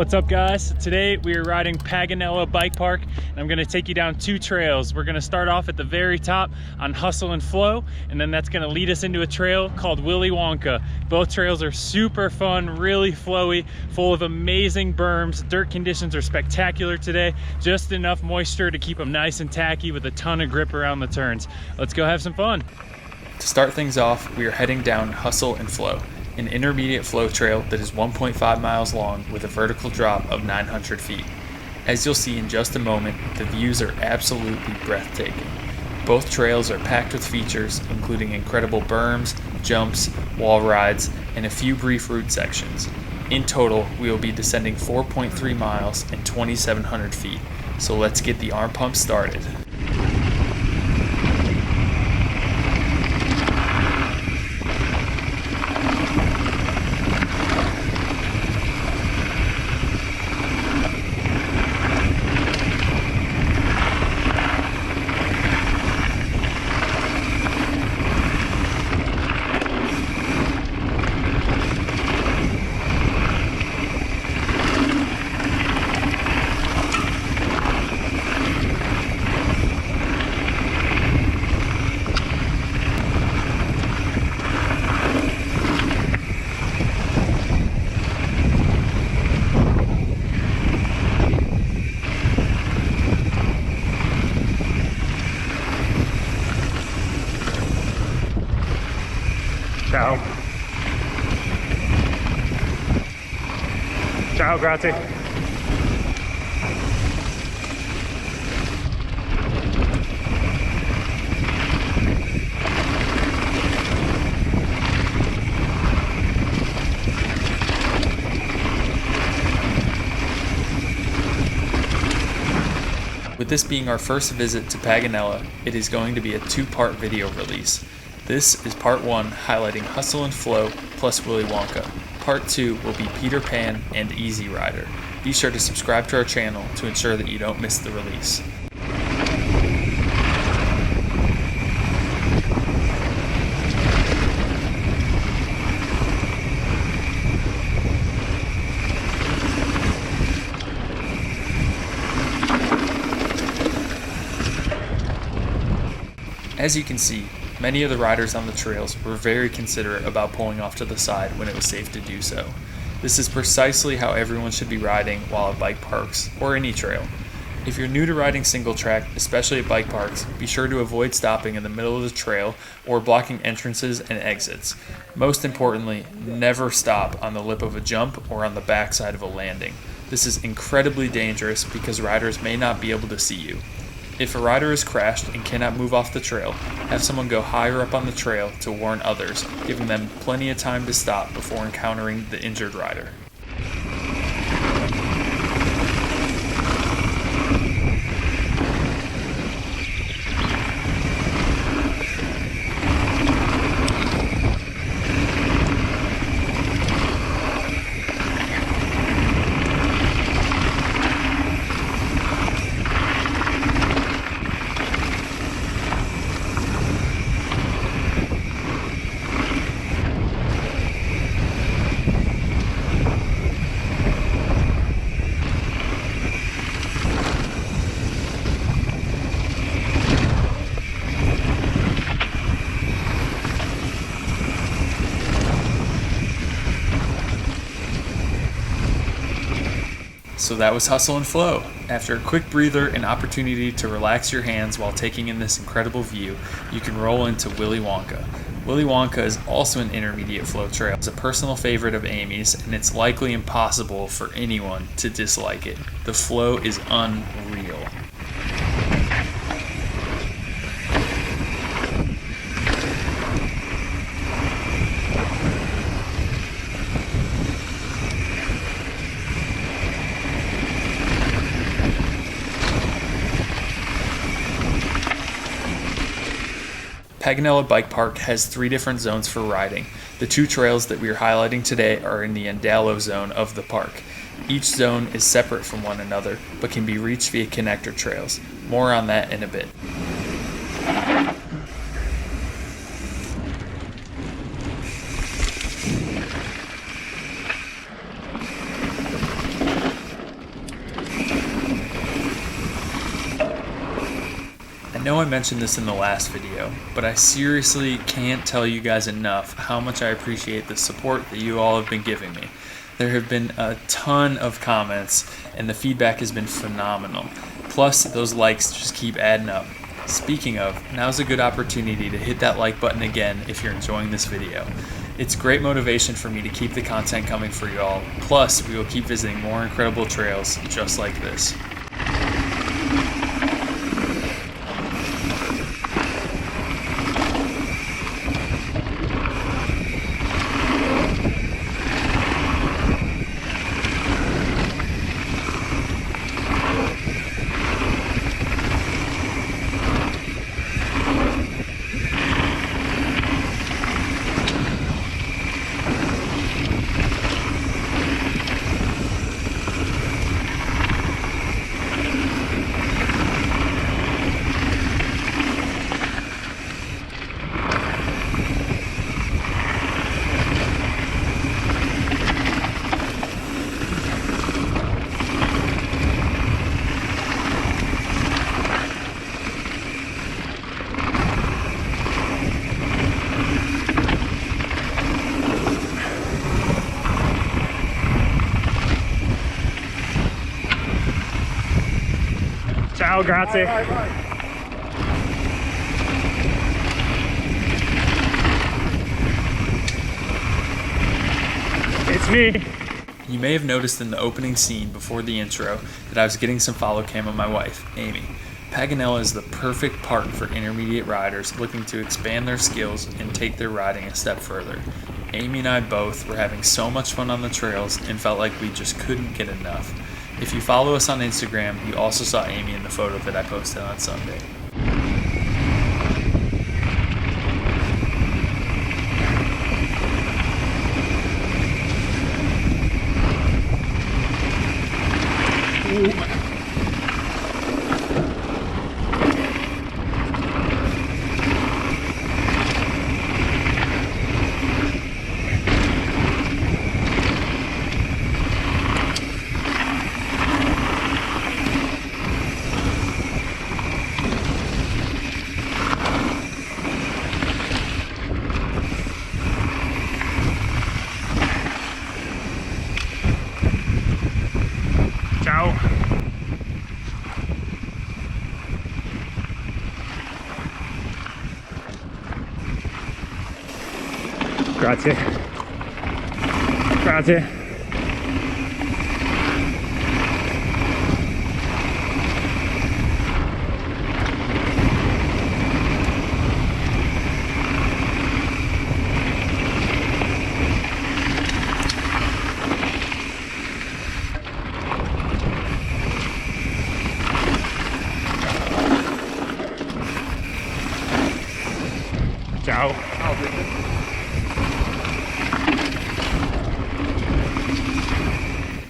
What's up, guys? Today we are riding Paganella Bike Park, and I'm gonna take you down two trails. We're gonna start off at the very top on Hustle and Flow, and then that's gonna lead us into a trail called Willy Wonka. Both trails are super fun, really flowy, full of amazing berms. Dirt conditions are spectacular today, just enough moisture to keep them nice and tacky with a ton of grip around the turns. Let's go have some fun. To start things off, we are heading down Hustle and Flow, an intermediate flow trail that is 1.5 miles long with a vertical drop of 900 feet. As you'll see in just a moment, the views are absolutely breathtaking. Both trails are packed with features, including incredible berms, jumps, wall rides, and a few brief route sections. In total, we will be descending 4.3 miles and 2,700 feet, so let's get the arm pump started. Ciao. Ciao, grazie. With this being our first visit to Paganella, it is going to be a two-part video release. This is part 1, highlighting Hustle and Flow plus Willy Wonka. Part 2 will be Peter Pan and Easy Rider. Be sure to subscribe to our channel to ensure that you don't miss the release. As you can see, many of the riders on the trails were very considerate about pulling off to the side when it was safe to do so. This is precisely how everyone should be riding while at bike parks or any trail. If you're new to riding single track, especially at bike parks, be sure to avoid stopping in the middle of the trail or blocking entrances and exits. Most importantly, never stop on the lip of a jump or on the backside of a landing. This is incredibly dangerous because riders may not be able to see you. If a rider is crashed and cannot move off the trail, have someone go higher up on the trail to warn others, giving them plenty of time to stop before encountering the injured rider. So that was Hustle and Flow. After a quick breather and opportunity to relax your hands while taking in this incredible view, you can roll into Willy Wonka. Willy Wonka is also an intermediate flow trail. It's a personal favorite of Amy's, and it's likely impossible for anyone to dislike it. The flow is unreal. Paganella Bike Park has 3 different zones for riding. The 2 trails that we are highlighting today are in the Andalo zone of the park. Each zone is separate from one another, but can be reached via connector trails. More on that in a bit. know I mentioned this in the last video, but I seriously can't tell you guys enough how much I appreciate the support that you all have been giving me. There have been a ton of comments and the feedback has been phenomenal. Plus, those likes just keep adding up. Speaking of, now's a good opportunity to hit that like button again if you're enjoying this video. It's great motivation for me to keep the content coming for you all. Plus, we will keep visiting more incredible trails just like this. Ciao, grazie. It's me. You may have noticed in the opening scene before the intro that I was getting some follow cam of my wife, Amy. Paganella is the perfect park for intermediate riders looking to expand their skills and take their riding a step further. Amy and I both were having so much fun on the trails and felt like we just couldn't get enough. If you follow us on Instagram, you also saw Amy in the photo that I posted on Sunday. Ciao. Grazie. Grazie. Ciao.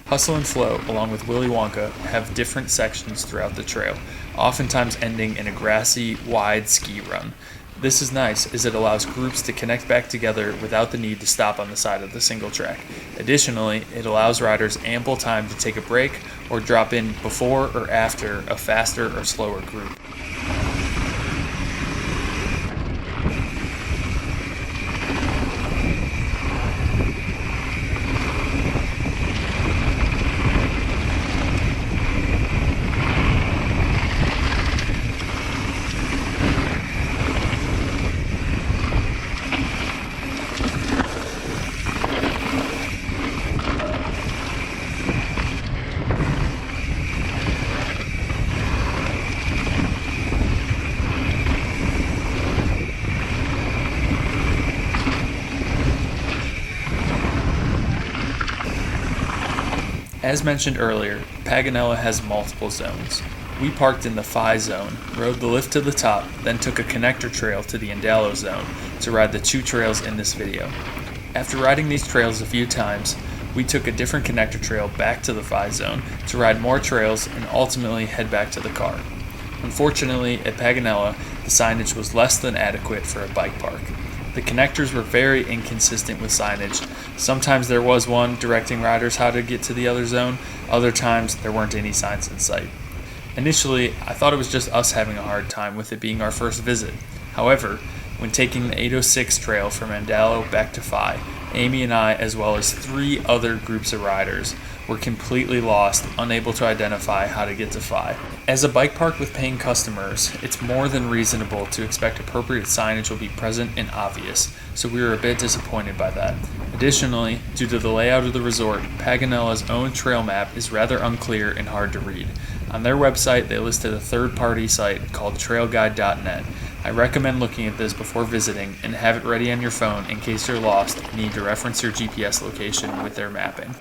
Hustle and Flow, along with Willy Wonka, have different sections throughout the trail, oftentimes ending in a grassy, wide ski run. This is nice as it allows groups to connect back together without the need to stop on the side of the single track. Additionally, it allows riders ample time to take a break or drop in before or after a faster or slower group. As mentioned earlier, Paganella has multiple zones. We parked in the Phi zone, rode the lift to the top, then took a connector trail to the Indalo zone to ride the two trails in this video. After riding these trails a few times, we took a different connector trail back to the Phi zone to ride more trails and ultimately head back to the car. Unfortunately, at Paganella, the signage was less than adequate for a bike park. The connectors were very inconsistent with signage. Sometimes there was one directing riders how to get to the other zone, other times there weren't any signs in sight. Initially, I thought it was just us having a hard time with it being our first visit. However, when taking the 806 trail from Andalo back to Phi, Amy and I, as well as 3 other groups of riders, were completely lost, unable to identify how to get to Phi. As a bike park with paying customers, it's more than reasonable to expect appropriate signage will be present and obvious, so we were a bit disappointed by that. Additionally, due to the layout of the resort, Paganella's own trail map is rather unclear and hard to read. On their website, they listed a third-party site called trailguide.net. I recommend looking at this before visiting and have it ready on your phone in case you're lost and need to reference your GPS location with their mapping.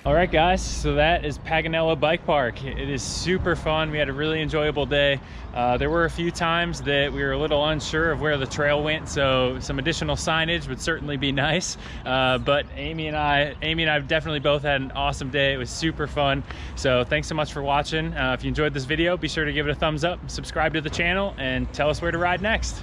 All right, guys, so that is Paganella Bike Park. It is super fun. We had a really enjoyable day. There were a few times that we were a little unsure of where the trail went, so some additional signage would certainly be nice. But Amy and I definitely both had an awesome day. It was super fun. So thanks so much for watching. If you enjoyed this video, be sure to give it a thumbs up, subscribe to the channel, and tell us where to ride next.